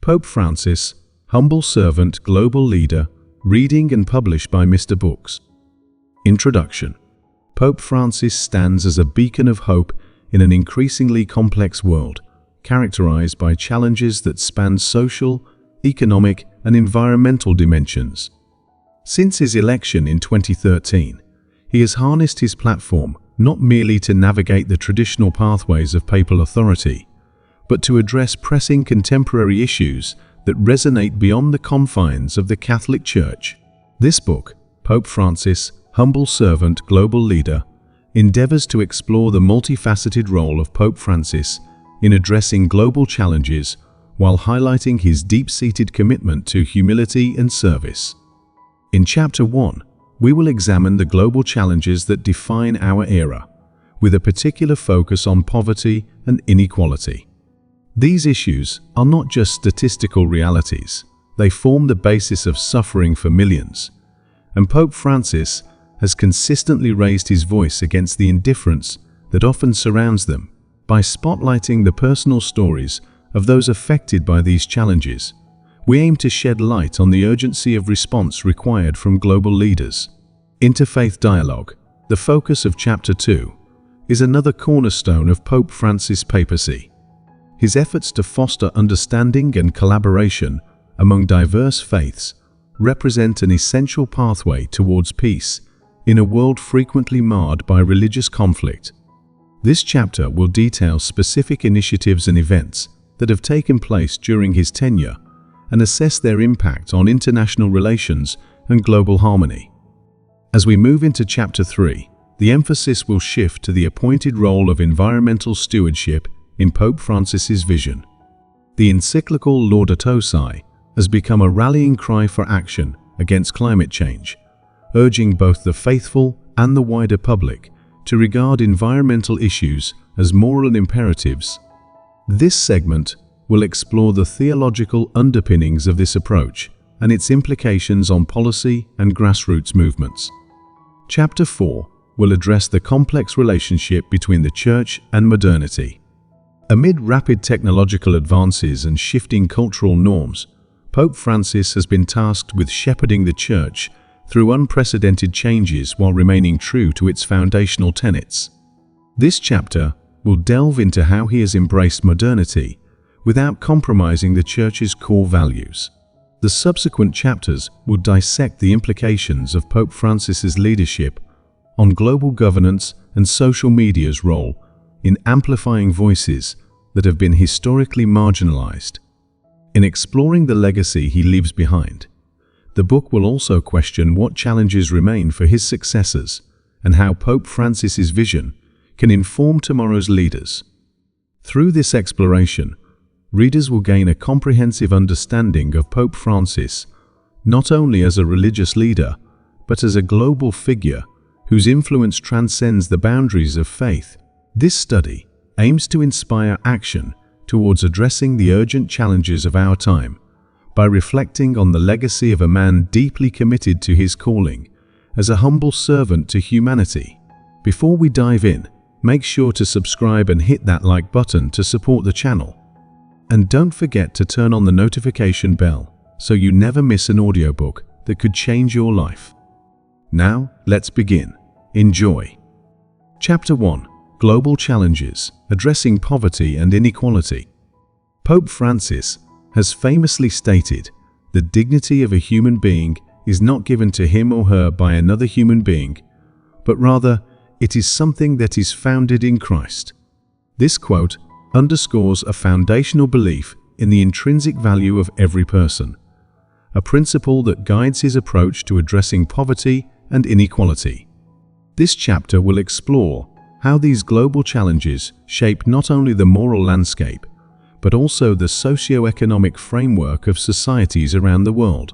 Pope Francis, Humble Servant, Global Leader, reading and published by Mr. Books. Introduction. Pope Francis stands as a beacon of hope in an increasingly complex world, characterized by challenges that span social, economic, and environmental dimensions. Since his election in 2013, he has harnessed his platform not merely to navigate the traditional pathways of papal authority, but to address pressing contemporary issues that resonate beyond the confines of the Catholic Church. This book, Pope Francis, Humble Servant, Global Leader, endeavors to explore the multifaceted role of Pope Francis in addressing global challenges while highlighting his deep-seated commitment to humility and service. In Chapter 1, we will examine the global challenges that define our era, with a particular focus on poverty and inequality. These issues are not just statistical realities, they form the basis of suffering for millions, and Pope Francis has consistently raised his voice against the indifference that often surrounds them by spotlighting the personal stories of those affected by these challenges. We aim to shed light on the urgency of response required from global leaders. Interfaith dialogue, the focus of Chapter 2, is another cornerstone of Pope Francis' papacy. His efforts to foster understanding and collaboration among diverse faiths represent an essential pathway towards peace in a world frequently marred by religious conflict. This chapter will detail specific initiatives and events that have taken place during his tenure and assess their impact on international relations and global harmony. As we move into Chapter 3, the emphasis will shift to the appointed role of environmental stewardship in Pope Francis's vision. The encyclical Laudato Si has become a rallying cry for action against climate change, urging both the faithful and the wider public to regard environmental issues as moral imperatives. This segment will explore the theological underpinnings of this approach and its implications on policy and grassroots movements. Chapter 4 will address the complex relationship between the Church and modernity. Amid rapid technological advances and shifting cultural norms, Pope Francis has been tasked with shepherding the Church through unprecedented changes while remaining true to its foundational tenets. This chapter will delve into how he has embraced modernity without compromising the Church's core values. The subsequent chapters will dissect the implications of Pope Francis's leadership on global governance and social media's role in amplifying voices that have been historically marginalized. In exploring the legacy he leaves behind, the book will also question what challenges remain for his successors and how Pope Francis's vision can inform tomorrow's leaders. Through this exploration, readers will gain a comprehensive understanding of Pope Francis, not only as a religious leader, but as a global figure whose influence transcends the boundaries of faith. This study aims to inspire action towards addressing the urgent challenges of our time by reflecting on the legacy of a man deeply committed to his calling as a humble servant to humanity. Before we dive in, make sure to subscribe and hit that like button to support the channel. And don't forget to turn on the notification bell so you never miss an audiobook that could change your life. Now, let's begin. Enjoy. Chapter 1. Global Challenges, Addressing Poverty and Inequality. Pope Francis has famously stated, "The dignity of a human being is not given to him or her by another human being, but rather it is something that is founded in Christ." This quote underscores a foundational belief in the intrinsic value of every person, a principle that guides his approach to addressing poverty and inequality. This chapter will explore how these global challenges shape not only the moral landscape, but also the socio-economic framework of societies around the world.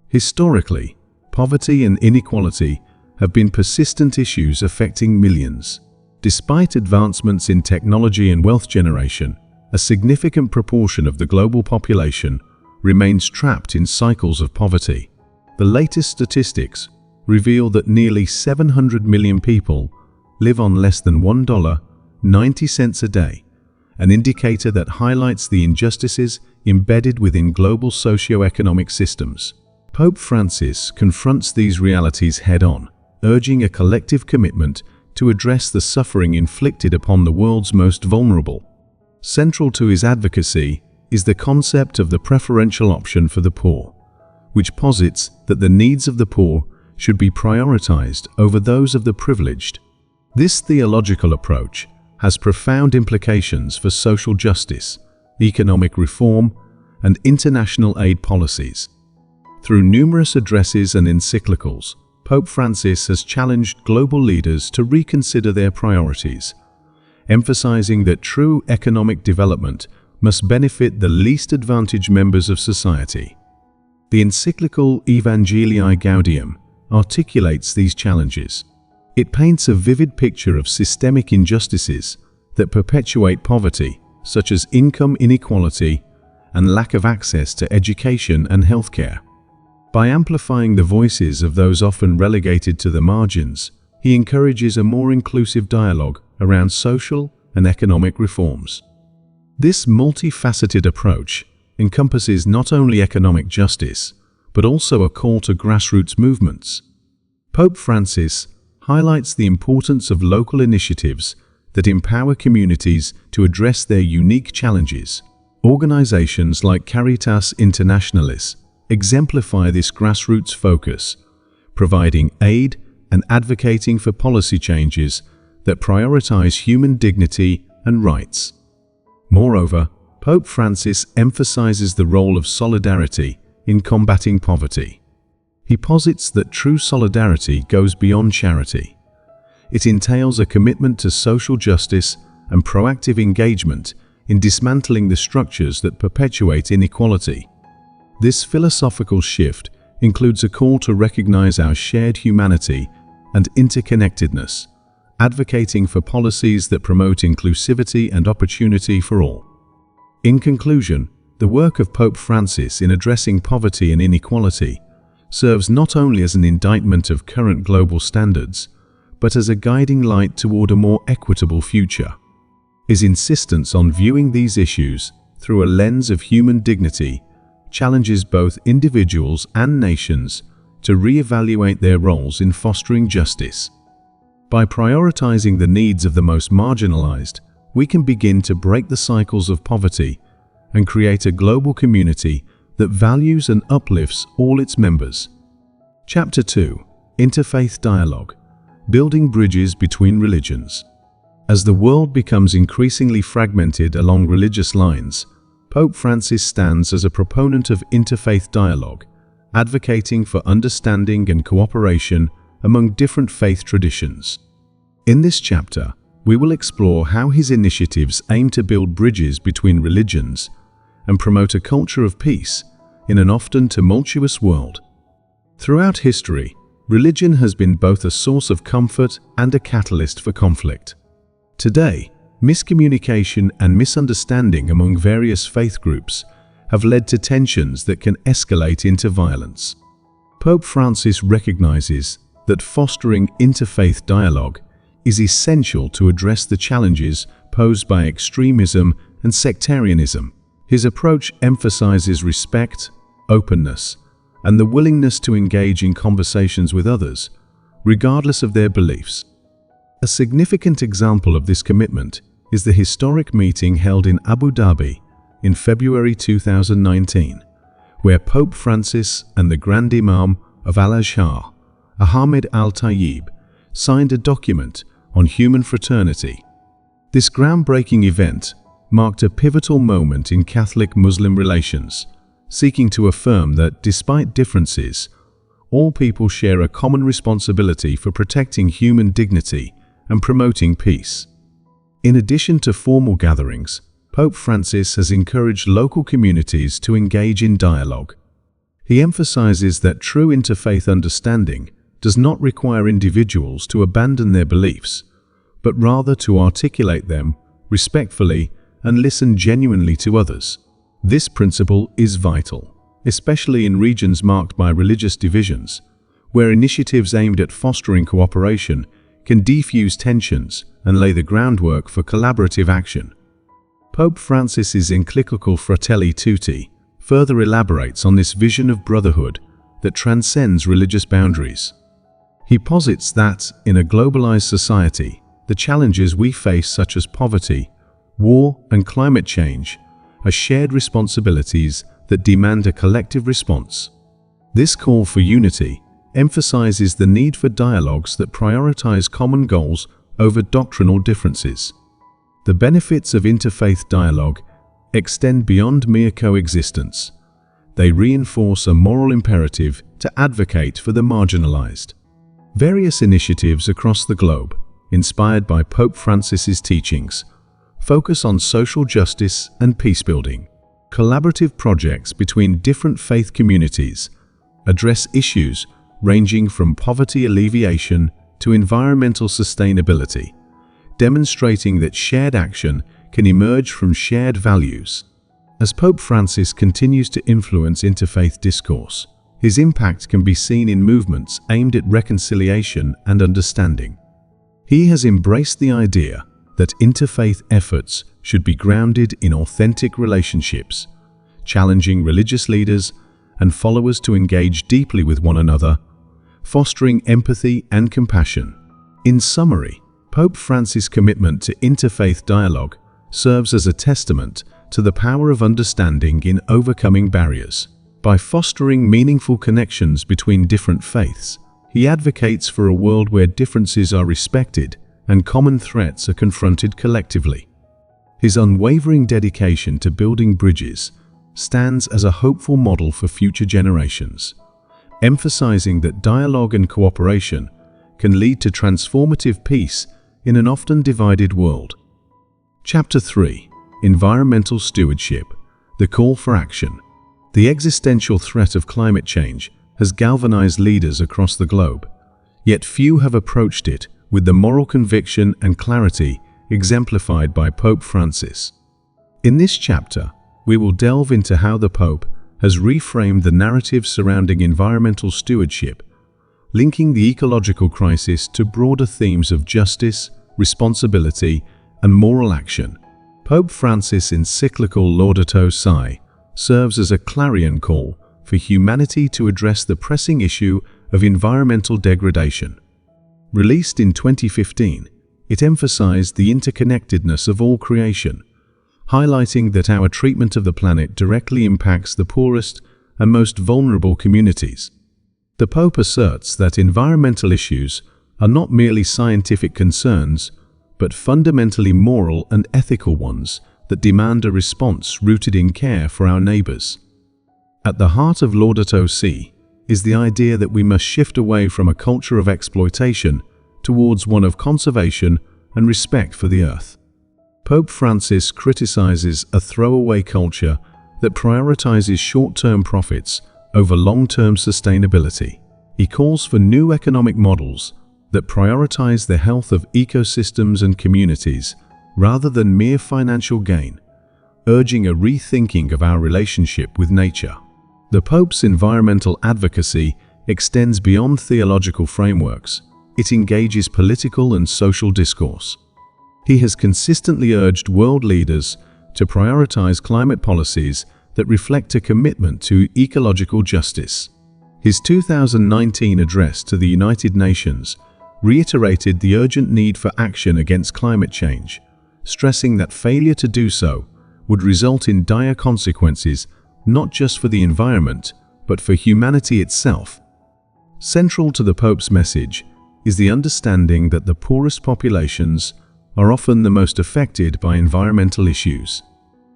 Historically, poverty and inequality have been persistent issues affecting millions. Despite advancements in technology and wealth generation, a significant proportion of the global population remains trapped in cycles of poverty. The latest statistics reveal that nearly 700 million people live on less than $1.90 a day, an indicator that highlights the injustices embedded within global socio-economic systems. Pope Francis confronts these realities head-on, urging a collective commitment to address the suffering inflicted upon the world's most vulnerable. Central to his advocacy is the concept of the preferential option for the poor, which posits that the needs of the poor should be prioritized over those of the privileged. This theological approach has profound implications for social justice, economic reform, and international aid policies. Through numerous addresses and encyclicals, Pope Francis has challenged global leaders to reconsider their priorities, emphasizing that true economic development must benefit the least advantaged members of society. The encyclical Evangelii Gaudium articulates these challenges. It paints a vivid picture of systemic injustices that perpetuate poverty, such as income inequality and lack of access to education and healthcare. By amplifying the voices of those often relegated to the margins, he encourages a more inclusive dialogue around social and economic reforms. This multifaceted approach encompasses not only economic justice, but also a call to grassroots movements. Pope Francis highlights the importance of local initiatives that empower communities to address their unique challenges. Organizations like Caritas Internationalis exemplify this grassroots focus, providing aid and advocating for policy changes that prioritize human dignity and rights. Moreover, Pope Francis emphasizes the role of solidarity in combating poverty. He posits that true solidarity goes beyond charity. It entails a commitment to social justice and proactive engagement in dismantling the structures that perpetuate inequality. This philosophical shift includes a call to recognize our shared humanity and interconnectedness, advocating for policies that promote inclusivity and opportunity for all. In conclusion, the work of Pope Francis in addressing poverty and inequality serves not only as an indictment of current global standards, but as a guiding light toward a more equitable future. His insistence on viewing these issues through a lens of human dignity challenges both individuals and nations to re-evaluate their roles in fostering justice. By prioritizing the needs of the most marginalized, we can begin to break the cycles of poverty and create a global community that values and uplifts all its members. Chapter 2: Interfaith Dialogue: Building Bridges Between Religions. As the world becomes increasingly fragmented along religious lines, Pope Francis stands as a proponent of interfaith dialogue, advocating for understanding and cooperation among different faith traditions. In this chapter, we will explore how his initiatives aim to build bridges between religions and promote a culture of peace in an often tumultuous world. Throughout history, religion has been both a source of comfort and a catalyst for conflict. Today, miscommunication and misunderstanding among various faith groups have led to tensions that can escalate into violence. Pope Francis recognizes that fostering interfaith dialogue is essential to address the challenges posed by extremism and sectarianism. His approach emphasizes respect, openness, and the willingness to engage in conversations with others, regardless of their beliefs. A significant example of this commitment is the historic meeting held in Abu Dhabi in February 2019, where Pope Francis and the Grand Imam of Al-Azhar, Ahmed Al-Tayyib, signed a document on human fraternity. This groundbreaking event marked a pivotal moment in Catholic-Muslim relations, seeking to affirm that despite differences, all people share a common responsibility for protecting human dignity and promoting peace. In addition to formal gatherings, Pope Francis has encouraged local communities to engage in dialogue. He emphasizes that true interfaith understanding does not require individuals to abandon their beliefs, but rather to articulate them respectfully and listen genuinely to others. This principle is vital, especially in regions marked by religious divisions, where initiatives aimed at fostering cooperation can defuse tensions and lay the groundwork for collaborative action. Pope Francis's encyclical Fratelli Tutti further elaborates on this vision of brotherhood that transcends religious boundaries. He posits that, in a globalized society, the challenges we face, such as poverty, war, and climate change, are shared responsibilities that demand a collective response. This call for unity emphasizes the need for dialogues that prioritize common goals over doctrinal differences. The benefits of interfaith dialogue extend beyond mere coexistence. They reinforce a moral imperative to advocate for the marginalized. Various initiatives across the globe, inspired by Pope Francis's teachings, focus on social justice and peacebuilding. Collaborative projects between different faith communities address issues ranging from poverty alleviation to environmental sustainability, demonstrating that shared action can emerge from shared values. As Pope Francis continues to influence interfaith discourse, his impact can be seen in movements aimed at reconciliation and understanding. He has embraced the idea that interfaith efforts should be grounded in authentic relationships, challenging religious leaders and followers to engage deeply with one another, fostering empathy and compassion. In summary, Pope Francis' commitment to interfaith dialogue serves as a testament to the power of understanding in overcoming barriers. By fostering meaningful connections between different faiths, he advocates for a world where differences are respected and common threats are confronted collectively. His unwavering dedication to building bridges stands as a hopeful model for future generations, emphasizing that dialogue and cooperation can lead to transformative peace in an often divided world. Chapter 3: Environmental Stewardship, the Call for Action. The existential threat of climate change has galvanized leaders across the globe, yet few have approached it with the moral conviction and clarity exemplified by Pope Francis. In this chapter, we will delve into how the Pope has reframed the narrative surrounding environmental stewardship, linking the ecological crisis to broader themes of justice, responsibility, and moral action. Pope Francis' encyclical Laudato Si serves as a clarion call for humanity to address the pressing issue of environmental degradation. Released in 2015, it emphasized the interconnectedness of all creation, highlighting that our treatment of the planet directly impacts the poorest and most vulnerable communities. The Pope asserts that environmental issues are not merely scientific concerns, but fundamentally moral and ethical ones that demand a response rooted in care for our neighbors. At the heart of Laudato Si is the idea that we must shift away from a culture of exploitation towards one of conservation and respect for the earth. Pope Francis criticizes a throwaway culture that prioritizes short-term profits over long-term sustainability. He calls for new economic models that prioritize the health of ecosystems and communities rather than mere financial gain, urging a rethinking of our relationship with nature. The Pope's environmental advocacy extends beyond theological frameworks. It engages political and social discourse. He has consistently urged world leaders to prioritize climate policies that reflect a commitment to ecological justice. His 2019 address to the United Nations reiterated the urgent need for action against climate change, stressing that failure to do so would result in dire consequences not just for the environment, but for humanity itself. Central to the Pope's message is the understanding that the poorest populations are often the most affected by environmental issues.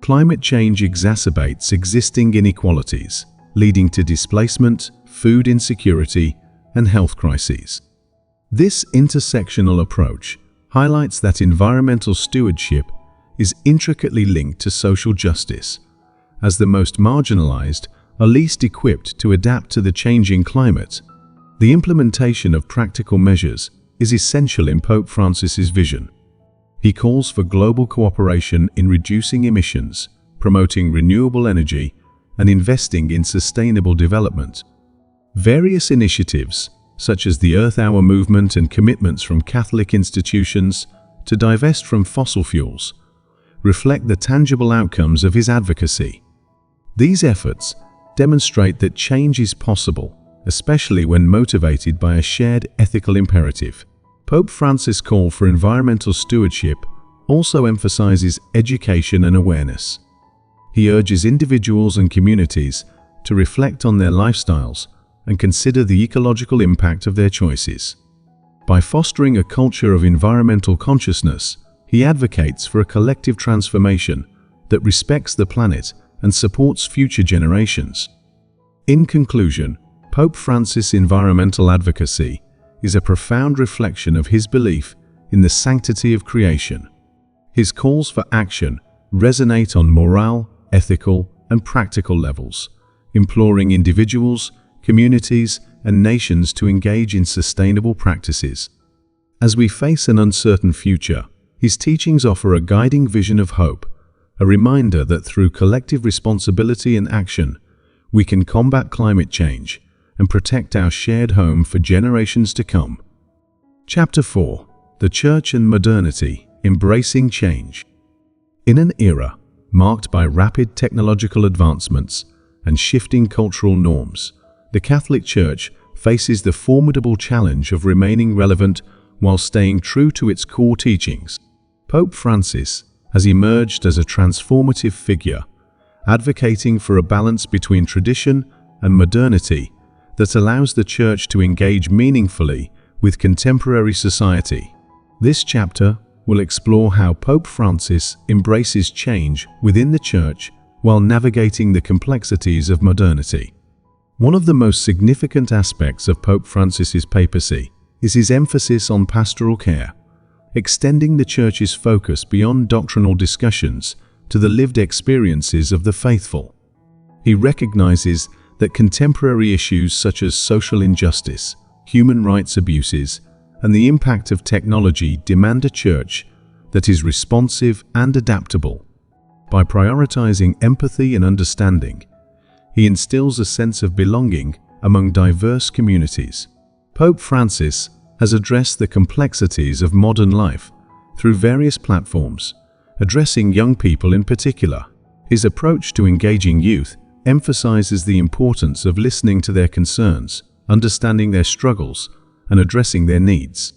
Climate change exacerbates existing inequalities, leading to displacement, food insecurity, and health crises. This intersectional approach highlights that environmental stewardship is intricately linked to social justice, as the most marginalized are least equipped to adapt to the changing climate. The implementation of practical measures is essential in Pope Francis's vision. He calls for global cooperation in reducing emissions, promoting renewable energy, and investing in sustainable development. Various initiatives, such as the Earth Hour movement and commitments from Catholic institutions to divest from fossil fuels, reflect the tangible outcomes of his advocacy. These efforts demonstrate that change is possible, especially when motivated by a shared ethical imperative. Pope Francis' call for environmental stewardship also emphasizes education and awareness. He urges individuals and communities to reflect on their lifestyles and consider the ecological impact of their choices. By fostering a culture of environmental consciousness, he advocates for a collective transformation that respects the planet and supports future generations. In conclusion, Pope Francis' environmental advocacy is a profound reflection of his belief in the sanctity of creation. His calls for action resonate on moral, ethical, and practical levels, imploring individuals, communities, and nations to engage in sustainable practices. As we face an uncertain future, his teachings offer a guiding vision of hope, a reminder that through collective responsibility and action, we can combat climate change and protect our shared home for generations to come. Chapter 4: The Church and Modernity, Embracing Change. In an era marked by rapid technological advancements and shifting cultural norms, the Catholic Church faces the formidable challenge of remaining relevant while staying true to its core teachings. Pope Francis has emerged as a transformative figure, advocating for a balance between tradition and modernity that allows the Church to engage meaningfully with contemporary society. This chapter will explore how Pope Francis embraces change within the Church while navigating the complexities of modernity. One of the most significant aspects of Pope Francis's papacy is his emphasis on pastoral care, extending the Church's focus beyond doctrinal discussions to the lived experiences of the faithful. He recognizes that contemporary issues such as social injustice, human rights abuses, and the impact of technology demand a Church that is responsive and adaptable. By prioritizing empathy and understanding, he instills a sense of belonging among diverse communities. Pope Francis has addressed the complexities of modern life through various platforms, addressing young people in particular. His approach to engaging youth emphasizes the importance of listening to their concerns, understanding their struggles, and addressing their needs.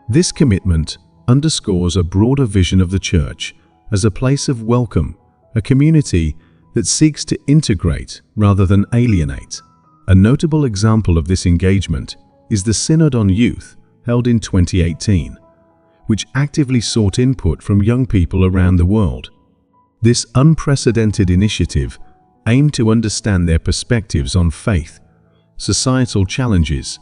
This commitment underscores a broader vision of the Church as a place of welcome, a community that seeks to integrate rather than alienate. A notable example of this engagement is the Synod on Youth held in 2018, which actively sought input from young people around the world. This unprecedented initiative aimed to understand their perspectives on faith, societal challenges,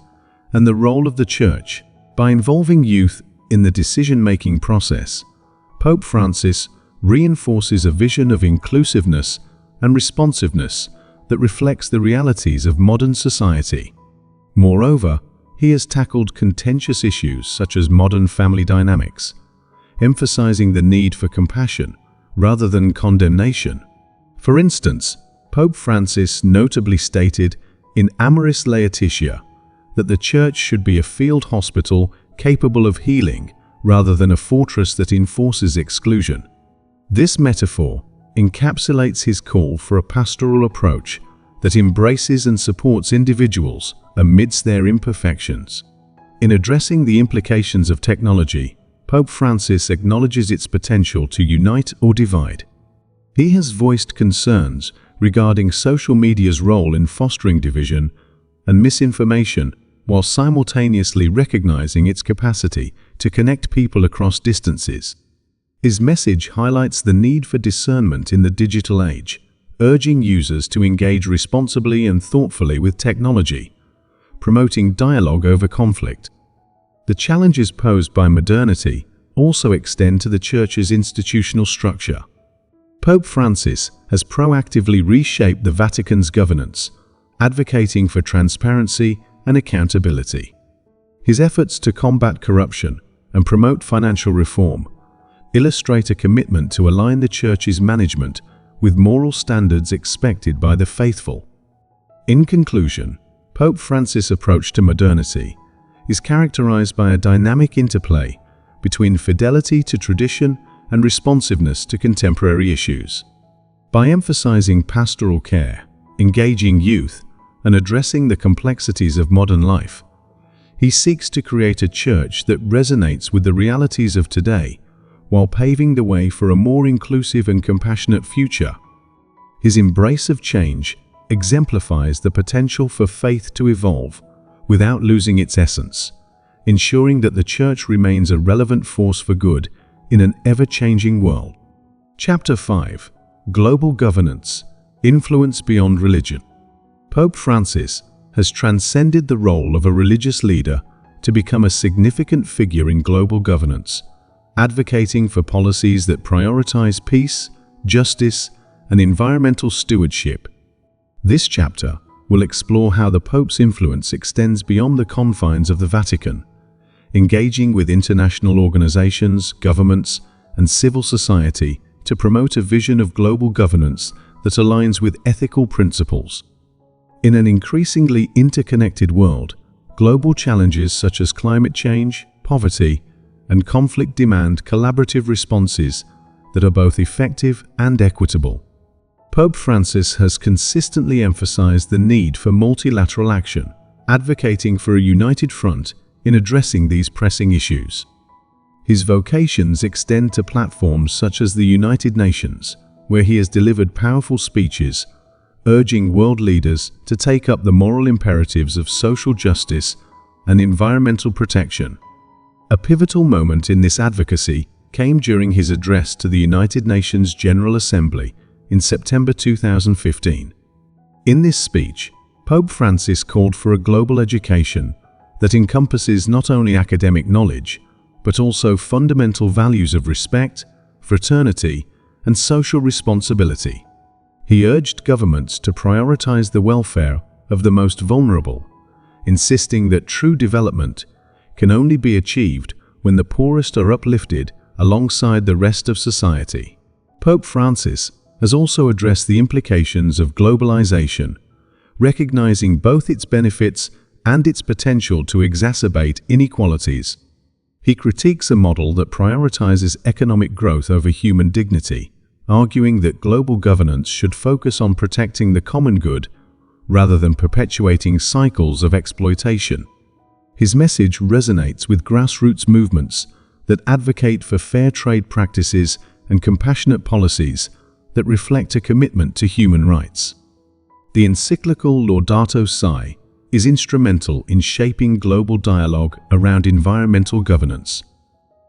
and the role of the Church. By involving youth in the decision-making process, Pope Francis reinforces a vision of inclusiveness and responsiveness that reflects the realities of modern society. Moreover, he has tackled contentious issues such as modern family dynamics, emphasizing the need for compassion rather than condemnation. For instance, Pope Francis notably stated in Amoris Laetitia that the Church should be a field hospital capable of healing rather than a fortress that enforces exclusion. This metaphor encapsulates his call for a pastoral approach that embraces and supports individuals amidst their imperfections. In addressing the implications of technology, Pope Francis acknowledges its potential to unite or divide. He has voiced concerns regarding social media's role in fostering division and misinformation, while simultaneously recognizing its capacity to connect people across distances. His message highlights the need for discernment in the digital age, urging users to engage responsibly and thoughtfully with technology, promoting dialogue over conflict. The challenges posed by modernity also extend to the Church's institutional structure. Pope Francis has proactively reshaped the Vatican's governance, advocating for transparency and accountability. His efforts to combat corruption and promote financial reform illustrate a commitment to align the Church's management with moral standards expected by the faithful. In conclusion, Pope Francis' approach to modernity is characterized by a dynamic interplay between fidelity to tradition and responsiveness to contemporary issues. By emphasizing pastoral care, engaging youth, and addressing the complexities of modern life, he seeks to create a church that resonates with the realities of today while paving the way for a more inclusive and compassionate future. His embrace of change exemplifies the potential for faith to evolve without losing its essence, ensuring that the church remains a relevant force for good in an ever-changing world. Chapter 5: Global Governance: Influence Beyond Religion. Pope Francis has transcended the role of a religious leader to become a significant figure in global governance, advocating for policies that prioritize peace, justice, and environmental stewardship. This chapter will explore how the Pope's influence extends beyond the confines of the Vatican, engaging with international organizations, governments, and civil society to promote a vision of global governance that aligns with ethical principles. In an increasingly interconnected world, global challenges such as climate change, poverty, and conflict demand collaborative responses that are both effective and equitable. Pope Francis has consistently emphasized the need for multilateral action, advocating for a united front in addressing these pressing issues. His vocations extend to platforms such as the United Nations, where he has delivered powerful speeches, urging world leaders to take up the moral imperatives of social justice and environmental protection. A pivotal moment in this advocacy came during his address to the United Nations General Assembly in September 2015. In this speech, Pope Francis called for a global education that encompasses not only academic knowledge, but also fundamental values of respect, fraternity, and social responsibility. He urged governments to prioritize the welfare of the most vulnerable, insisting that true development can only be achieved when the poorest are uplifted alongside the rest of society. Pope Francis has also addressed the implications of globalization, recognizing both its benefits and its potential to exacerbate inequalities. He critiques a model that prioritizes economic growth over human dignity, arguing that global governance should focus on protecting the common good rather than perpetuating cycles of exploitation. His message resonates with grassroots movements that advocate for fair trade practices and compassionate policies that reflect a commitment to human rights. The encyclical Laudato Si is instrumental in shaping global dialogue around environmental governance.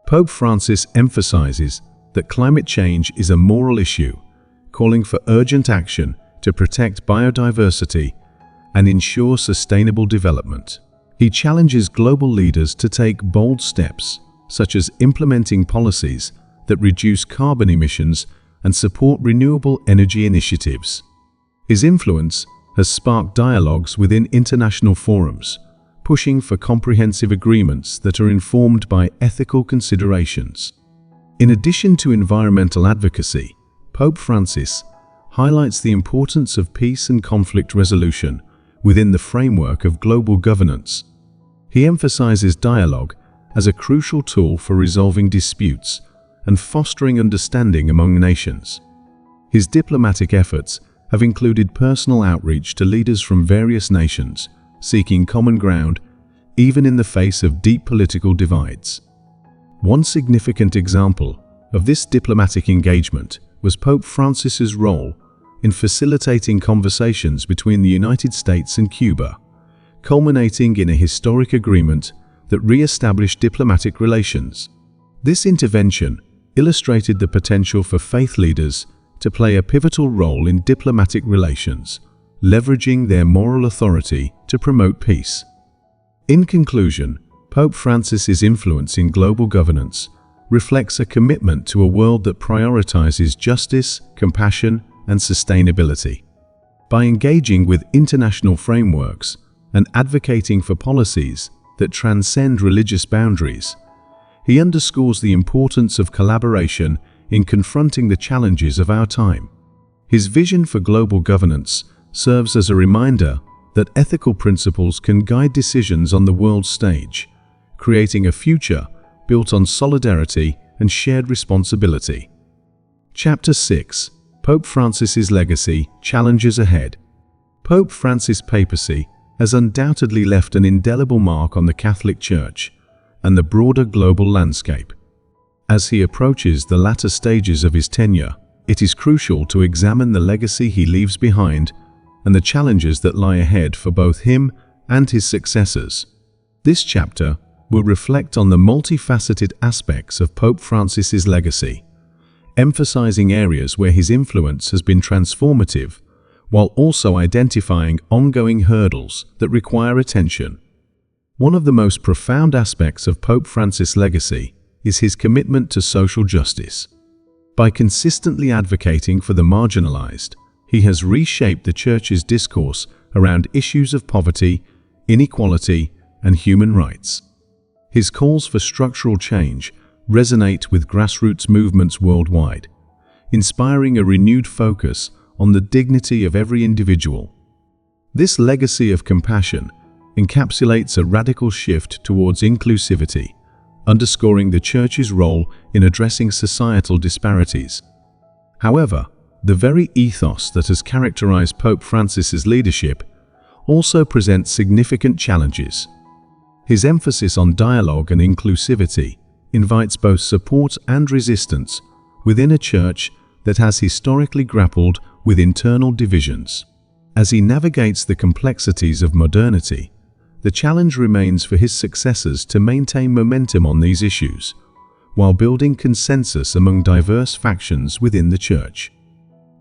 Pope Francis emphasizes that climate change is a moral issue, calling for urgent action to protect biodiversity and ensure sustainable development. He challenges global leaders to take bold steps, such as implementing policies that reduce carbon emissions and support renewable energy initiatives. His influence has sparked dialogues within international forums, pushing for comprehensive agreements that are informed by ethical considerations. In addition to environmental advocacy, Pope Francis highlights the importance of peace and conflict resolution within the framework of global governance. He emphasizes dialogue as a crucial tool for resolving disputes and fostering understanding among nations. His diplomatic efforts have included personal outreach to leaders from various nations, seeking common ground, even in the face of deep political divides. One significant example of this diplomatic engagement was Pope Francis's role in facilitating conversations between the United States and Cuba, culminating in a historic agreement that re-established diplomatic relations. This intervention illustrated the potential for faith leaders to play a pivotal role in diplomatic relations, leveraging their moral authority to promote peace. In conclusion, Pope Francis's influence in global governance reflects a commitment to a world that prioritizes justice, compassion, and sustainability. By engaging with international frameworks and advocating for policies that transcend religious boundaries, he underscores the importance of collaboration in confronting the challenges of our time. His vision for global governance serves as a reminder that ethical principles can guide decisions on the world stage, creating a future built on solidarity and shared responsibility. Chapter 6: Pope Francis's Legacy, Challenges Ahead. Pope Francis' papacy has undoubtedly left an indelible mark on the Catholic Church and the broader global landscape. As he approaches the latter stages of his tenure, it is crucial to examine the legacy he leaves behind and the challenges that lie ahead for both him and his successors. This chapter will reflect on the multifaceted aspects of Pope Francis's legacy, emphasizing areas where his influence has been transformative, while also identifying ongoing hurdles that require attention. One of the most profound aspects of Pope Francis' legacy is his commitment to social justice. By consistently advocating for the marginalized, he has reshaped the Church's discourse around issues of poverty, inequality, and human rights. His calls for structural change resonate with grassroots movements worldwide, inspiring a renewed focus on the dignity of every individual. This legacy of compassion encapsulates a radical shift towards inclusivity, underscoring the Church's role in addressing societal disparities. However, the very ethos that has characterized Pope Francis's leadership also presents significant challenges. His emphasis on dialogue and inclusivity invites both support and resistance within a Church that has historically grappled with internal divisions. As he navigates the complexities of modernity, the challenge remains for his successors to maintain momentum on these issues, while building consensus among diverse factions within the Church.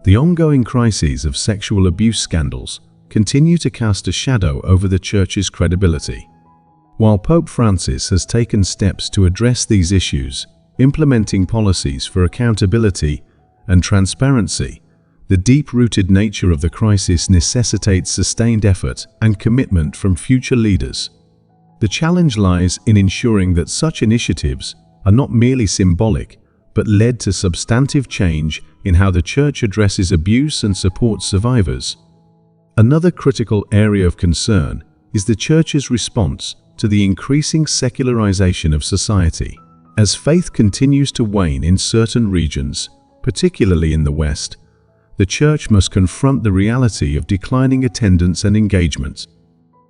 The ongoing crises of sexual abuse scandals continue to cast a shadow over the Church's credibility. While Pope Francis has taken steps to address these issues, implementing policies for accountability and transparency, the deep-rooted nature of the crisis necessitates sustained effort and commitment from future leaders. The challenge lies in ensuring that such initiatives are not merely symbolic, but led to substantive change in how the Church addresses abuse and supports survivors. Another critical area of concern is the Church's response to the increasing secularization of society. As faith continues to wane in certain regions, particularly in the West, the Church must confront the reality of declining attendance and engagement.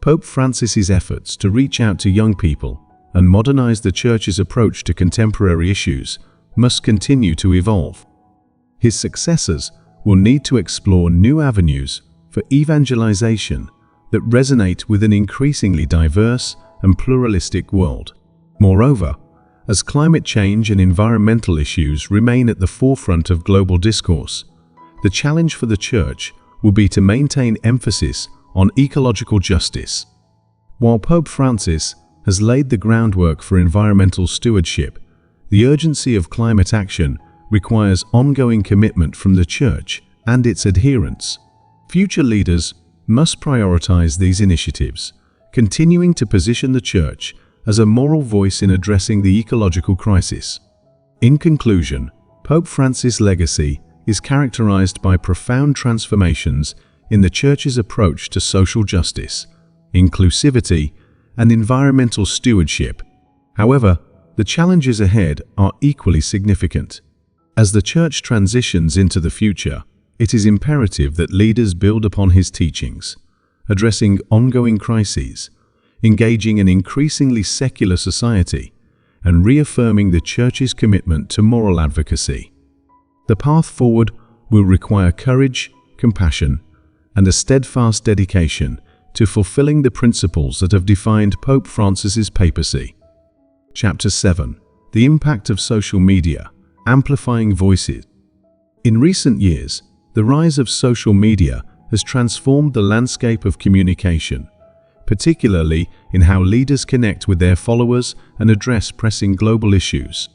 Pope Francis's efforts to reach out to young people and modernize the Church's approach to contemporary issues must continue to evolve. His successors will need to explore new avenues for evangelization that resonate with an increasingly diverse and pluralistic world. Moreover, as climate change and environmental issues remain at the forefront of global discourse, the challenge for the Church will be to maintain emphasis on ecological justice. While Pope Francis has laid the groundwork for environmental stewardship, the urgency of climate action requires ongoing commitment from the Church and its adherents. Future leaders must prioritize these initiatives, continuing to position the Church as a moral voice in addressing the ecological crisis. In conclusion, Pope Francis' legacy is characterized by profound transformations in the Church's approach to social justice, inclusivity, and environmental stewardship. However, the challenges ahead are equally significant. As the Church transitions into the future, it is imperative that leaders build upon his teachings, addressing ongoing crises, engaging an increasingly secular society, and reaffirming the Church's commitment to moral advocacy. The path forward will require courage, compassion, and a steadfast dedication to fulfilling the principles that have defined Pope Francis's papacy. Chapter 7: The Impact of Social Media, Amplifying Voices. In recent years, the rise of social media has transformed the landscape of communication, particularly in how leaders connect with their followers and address pressing global issues.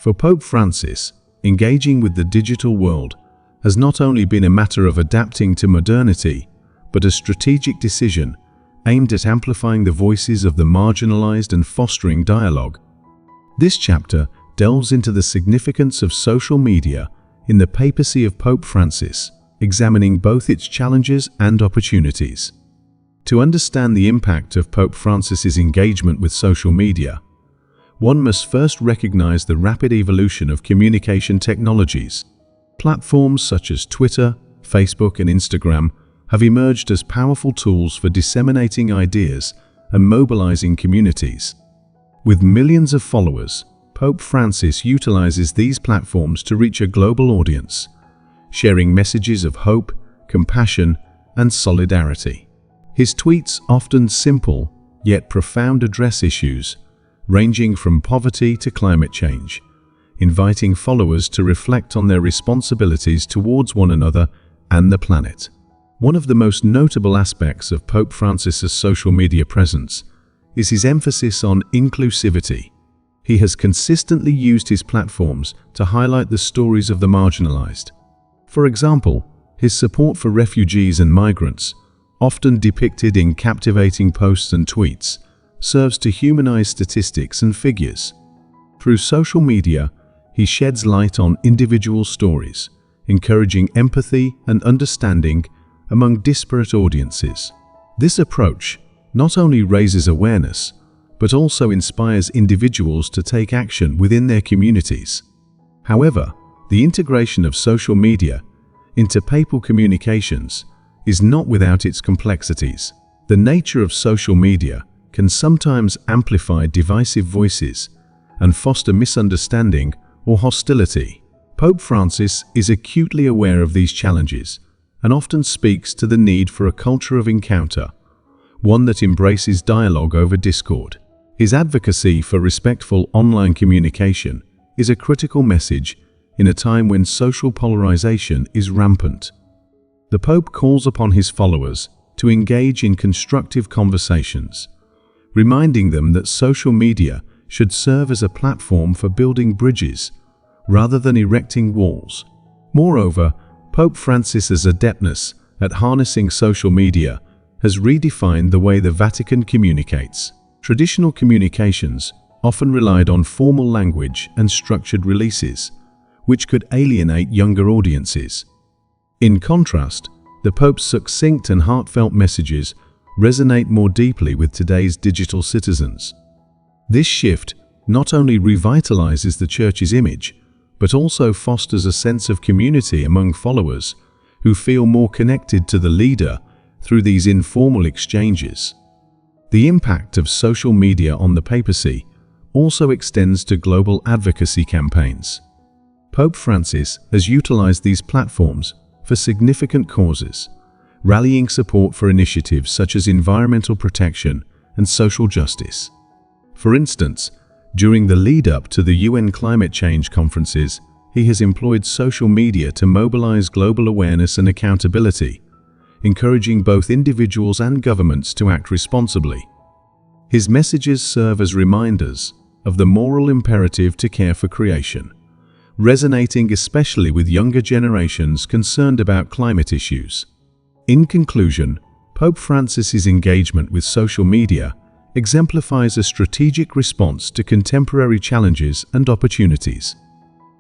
For Pope Francis, engaging with the digital world has not only been a matter of adapting to modernity, but a strategic decision aimed at amplifying the voices of the marginalized and fostering dialogue. This chapter delves into the significance of social media in the papacy of Pope Francis, examining both its challenges and opportunities. To understand the impact of Pope Francis's engagement with social media, one must first recognize the rapid evolution of communication technologies. Platforms such as Twitter, Facebook, and Instagram have emerged as powerful tools for disseminating ideas and mobilizing communities. With millions of followers, Pope Francis utilizes these platforms to reach a global audience, sharing messages of hope, compassion, and solidarity. His tweets, often simple yet profound, address issues ranging from poverty to climate change, inviting followers to reflect on their responsibilities towards one another and the planet. One of the most notable aspects of Pope Francis's social media presence is his emphasis on inclusivity. He has consistently used his platforms to highlight the stories of the marginalized. For example, his support for refugees and migrants, often depicted in captivating posts and tweets, serves to humanize statistics and figures. Through social media, he sheds light on individual stories, encouraging empathy and understanding among disparate audiences. This approach not only raises awareness, but also inspires individuals to take action within their communities. However, the integration of social media into papal communications is not without its complexities. The nature of social media can sometimes amplify divisive voices and foster misunderstanding or hostility. Pope Francis is acutely aware of these challenges and often speaks to the need for a culture of encounter, one that embraces dialogue over discord. His advocacy for respectful online communication is a critical message in a time when social polarization is rampant. The Pope calls upon his followers to engage in constructive conversations, reminding them that social media should serve as a platform for building bridges rather than erecting walls. Moreover, Pope Francis's adeptness at harnessing social media has redefined the way the Vatican communicates. Traditional communications often relied on formal language and structured releases, which could alienate younger audiences. In contrast, the Pope's succinct and heartfelt messages resonate more deeply with today's digital citizens. This shift not only revitalizes the Church's image, but also fosters a sense of community among followers who feel more connected to the leader through these informal exchanges. The impact of social media on the papacy also extends to global advocacy campaigns. Pope Francis has utilized these platforms for significant causes, rallying support for initiatives such as environmental protection and social justice. For instance, during the lead-up to the UN climate change conferences, he has employed social media to mobilize global awareness and accountability, encouraging both individuals and governments to act responsibly. His messages serve as reminders of the moral imperative to care for creation, resonating especially with younger generations concerned about climate issues. In conclusion, Pope Francis's engagement with social media exemplifies a strategic response to contemporary challenges and opportunities.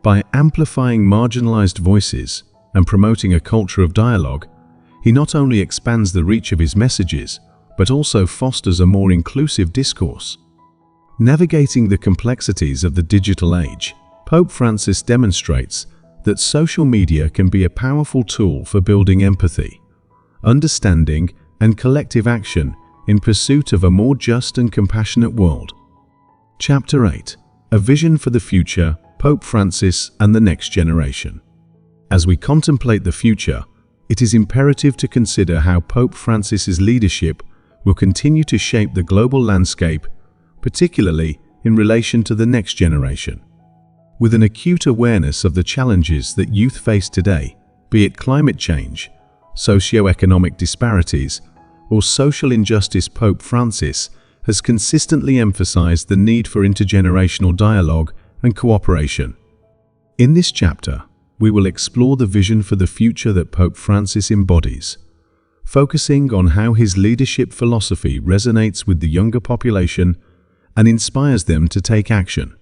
By amplifying marginalized voices and promoting a culture of dialogue, he not only expands the reach of his messages, but also fosters a more inclusive discourse. Navigating the complexities of the digital age, Pope Francis demonstrates that social media can be a powerful tool for building empathy, understanding, and collective action in pursuit of a more just and compassionate world. Chapter 8: A Vision for the Future, Pope Francis and the Next Generation. As we contemplate the future, it is imperative to consider how Pope Francis's leadership will continue to shape the global landscape, particularly in relation to the next generation. With an acute awareness of the challenges that youth face today, be it climate change, socio-economic disparities, or social injustice, Pope Francis has consistently emphasized the need for intergenerational dialogue and cooperation. In this chapter, we will explore the vision for the future that Pope Francis embodies, focusing on how his leadership philosophy resonates with the younger population and inspires them to take action.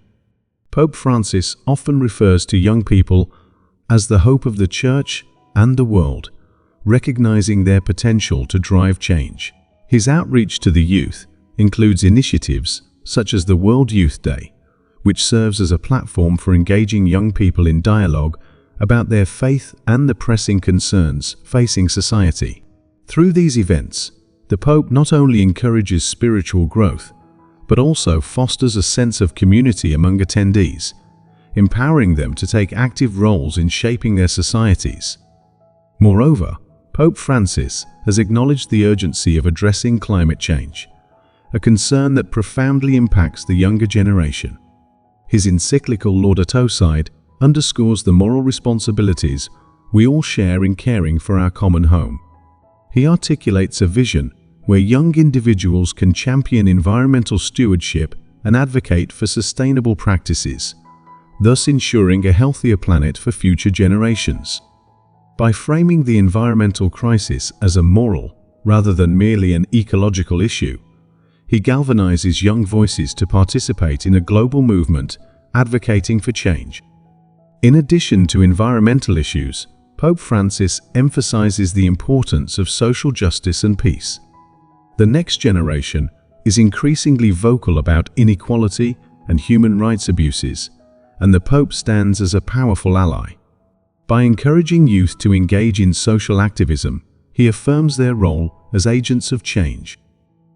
Pope Francis often refers to young people as the hope of the Church and the world, recognizing their potential to drive change. His outreach to the youth includes initiatives such as the World Youth Day, which serves as a platform for engaging young people in dialogue about their faith and the pressing concerns facing society. Through these events, the Pope not only encourages spiritual growth, but also fosters a sense of community among attendees, empowering them to take active roles in shaping their societies. Moreover, Pope Francis has acknowledged the urgency of addressing climate change, a concern that profoundly impacts the younger generation. His encyclical Laudato Si underscores the moral responsibilities we all share in caring for our common home. He articulates a vision where young individuals can champion environmental stewardship and advocate for sustainable practices, thus ensuring a healthier planet for future generations. By framing the environmental crisis as a moral rather than merely an ecological issue, he galvanizes young voices to participate in a global movement advocating for change. In addition to environmental issues, Pope Francis emphasizes the importance of social justice and peace. The next generation is increasingly vocal about inequality and human rights abuses, and the Pope stands as a powerful ally. By encouraging youth to engage in social activism, he affirms their role as agents of change.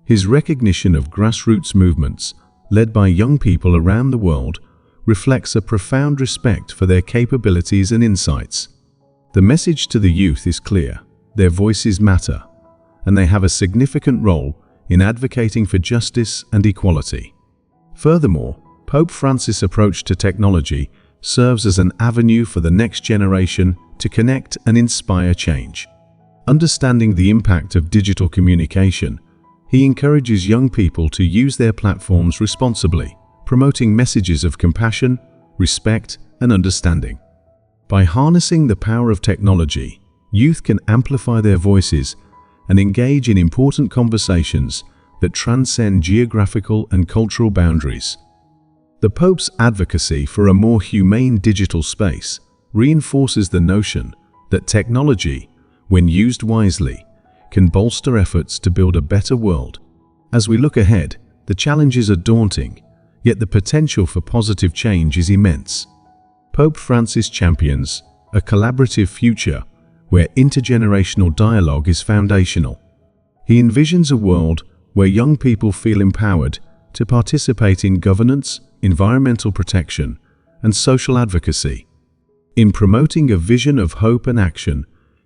His recognition of grassroots movements, led by young people around the world, reflects a profound respect for their capabilities and insights. The message to the youth is clear: their voices matter, and they have a significant role in advocating for justice and equality. Furthermore, Pope Francis' approach to technology serves as an avenue for the next generation to connect and inspire change. Understanding the impact of digital communication, he encourages young people to use their platforms responsibly, promoting messages of compassion, respect, and understanding. By harnessing the power of technology, youth can amplify their voices and engage in important conversations that transcend geographical and cultural boundaries. The Pope's advocacy for a more humane digital space reinforces the notion that technology, when used wisely, can bolster efforts to build a better world. As we look ahead, the challenges are daunting, yet the potential for positive change is immense. Pope Francis champions a collaborative future where intergenerational dialogue is foundational. He envisions a world where young people feel empowered to participate in governance, environmental protection, and social advocacy. In promoting a vision of hope and action,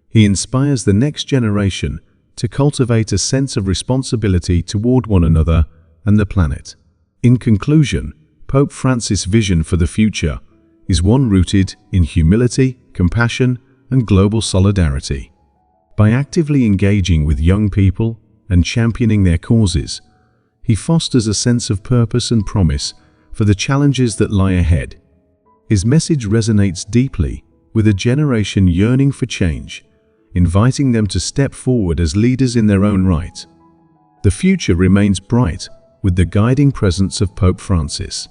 he inspires the next generation to cultivate a sense of responsibility toward one another and the planet. In conclusion, Pope Francis' vision for the future is one rooted in humility, compassion, and global solidarity. By actively engaging with young people and championing their causes, he fosters a sense of purpose and promise for the challenges that lie ahead. His message resonates deeply with a generation yearning for change, inviting them to step forward as leaders in their own right. The future remains bright with the guiding presence of Pope Francis,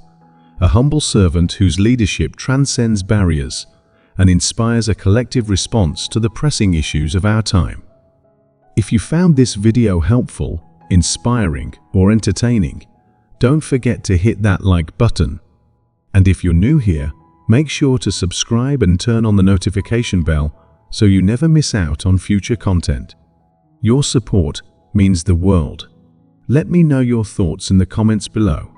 a humble servant whose leadership transcends barriers and inspires a collective response to the pressing issues of our time. If you found this video helpful, inspiring, or entertaining, don't forget to hit that like button. And if you're new here, make sure to subscribe and turn on the notification bell so you never miss out on future content. Your support means the world. Let me know your thoughts in the comments below.